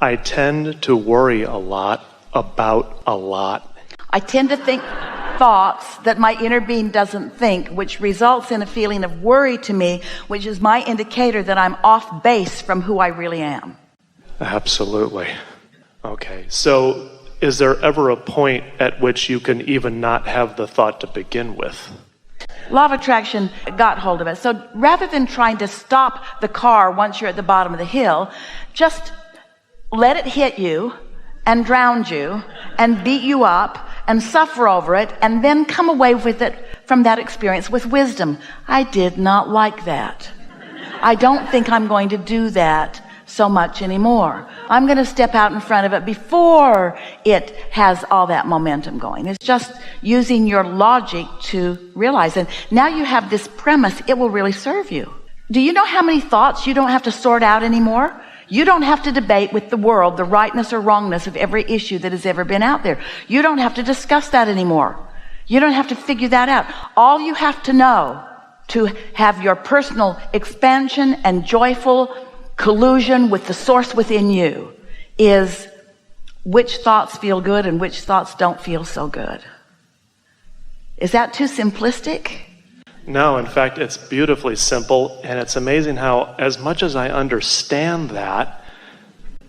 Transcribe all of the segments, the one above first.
I tend to worry a lot about a lot. I tend to think thoughts that my inner being doesn't think, which results in a feeling of worry to me, which is my indicator that I'm off base from who I really am. Absolutely. Okay, so is there ever a point at which you can even not have the thought to begin with? Law of attraction got hold of it. So rather than trying to stop the car once you're at the bottom of the hill, just let it hit you and drown you and beat you up and suffer over it, and then come away with it from that experience with wisdom. I did not like that. I don't think I'm going to do that so much anymore. I'm going to step out in front of it before it has all that momentum going. It's just using your logic to realize it. Now you have this premise, it will really serve you. Do you know how many thoughts you don't have to sort out anymore? You don't have to debate with the world the rightness or wrongness of every issue that has ever been out there. You don't have to discuss that anymore. You don't have to figure that out. All you have to know to have your personal expansion and joyful collusion with the source within you is which thoughts feel good and which thoughts don't feel so good. Is that too simplistic? No, in fact, it's beautifully simple, and it's amazing how, as much as I understand that,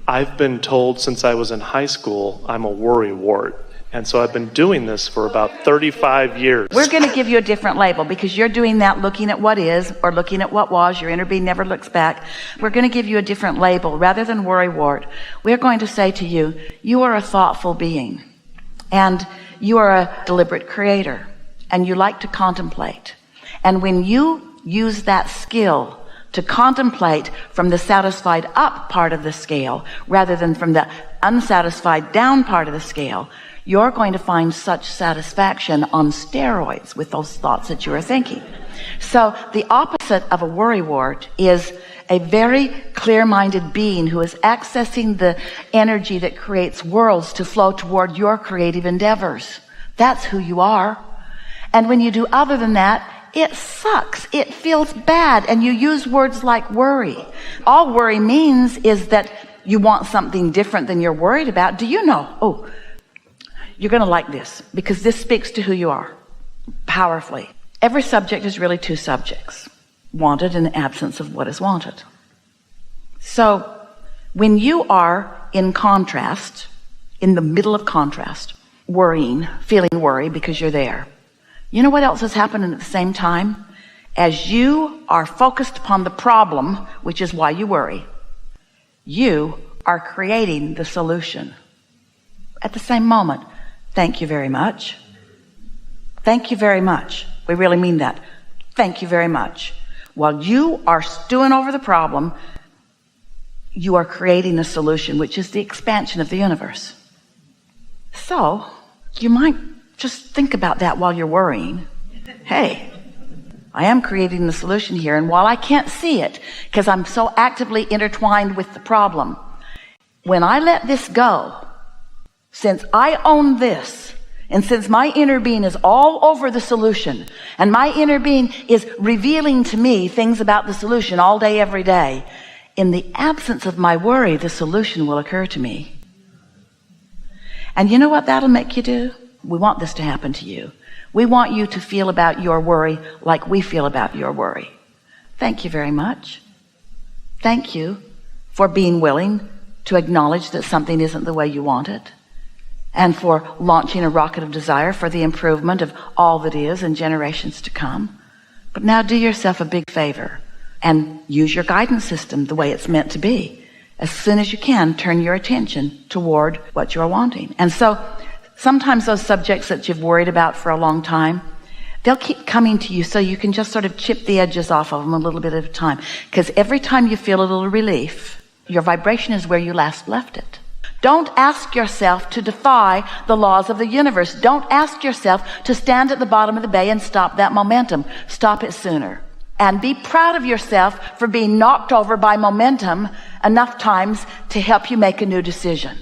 I've been told since I was in high school, I'm a worrywart. And so I've been doing this for about 35 years. We're going to give you a different label because you're doing that looking at what is or looking at what was. Your inner being never looks back. We're going to give you a different label. Rather than worrywart, we're going to say to you, you are a thoughtful being, and you are a deliberate creator, and you like to contemplate. And when you use that skill to contemplate from the satisfied up part of the scale rather than from the unsatisfied down part of the scale, you're going to find such satisfaction on steroids with those thoughts that you are thinking. So the opposite of a worrywart is a very clear-minded being who is accessing the energy that creates worlds to flow toward your creative endeavors. That's who you are. And when you do other than that, it sucks. It feels bad. And you use words like worry. All worry means is that you want something different than you're worried about. Do you know? Oh, you're going to like this because this speaks to who you are powerfully. Every subject is really two subjects, wanted and absence of what is wanted. So when you are in contrast, in the middle of contrast, worrying, feeling worry because you're there, you know what else is happening at the same time? As you are focused upon the problem, which is why you worry, you are creating the solution. At the same moment, thank you very much. Thank you very much. We really mean that. Thank you very much. While you are stewing over the problem, you are creating a solution, which is the expansion of the universe. So you might just think about that while you're worrying. Hey, I am creating the solution here, and while I can't see it because I'm so actively intertwined with the problem, when I let this go, since I own this, and since my inner being is all over the solution, and my inner being is revealing to me things about the solution all day, every day, in the absence of my worry, the solution will occur to me. And you know what that'll make you do? We want this to happen to you. We want you to feel about your worry like we feel about your worry. Thank you very much. Thank you for being willing to acknowledge that something isn't the way you want it, and for launching a rocket of desire for the improvement of all that is in generations to come. But now do yourself a big favor and use your guidance system the way it's meant to be. As soon as you can, turn your attention toward what you're wanting. And so sometimes those subjects that you've worried about for a long time, they'll keep coming to you so you can just sort of chip the edges off of them a little bit at a time. Because every time you feel a little relief, your vibration is where you last left it. Don't ask yourself to defy the laws of the universe. Don't ask yourself to stand at the bottom of the bay and stop that momentum. Stop it sooner. And be proud of yourself for being knocked over by momentum enough times to help you make a new decision.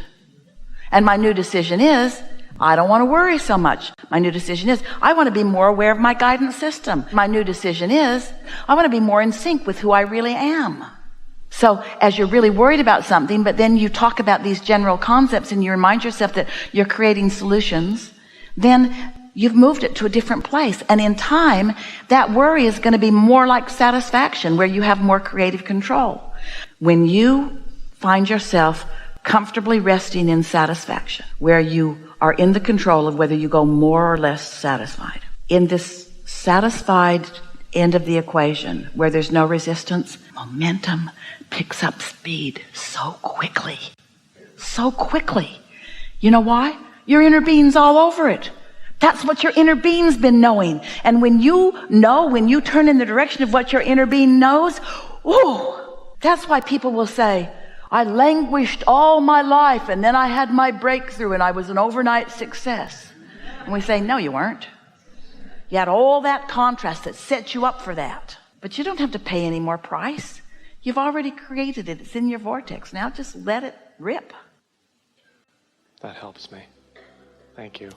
And my new decision is, I don't want to worry so much. My new decision is, I want to be more aware of my guidance system. My new decision is, I want to be more in sync with who I really am. So as you're really worried about something, but then you talk about these general concepts and you remind yourself that you're creating solutions, then you've moved it to a different place. And in time, that worry is going to be more like satisfaction, where you have more creative control. When you find yourself comfortably resting in satisfaction, where you are in the control of whether you go more or less satisfied, in this satisfied end of the equation where there's no resistance, momentum picks up speed so quickly. So quickly. You know why? Your inner being's all over it. That's what your inner being's been knowing. And when you turn in the direction of what your inner being knows, ooh, that's why people will say, I languished all my life and then I had my breakthrough and I was an overnight success. And we say, no, you weren't. You had all that contrast that set you up for that. But you don't have to pay any more price. You've already created it. It's in your vortex. Now just let it rip. That helps me. Thank you.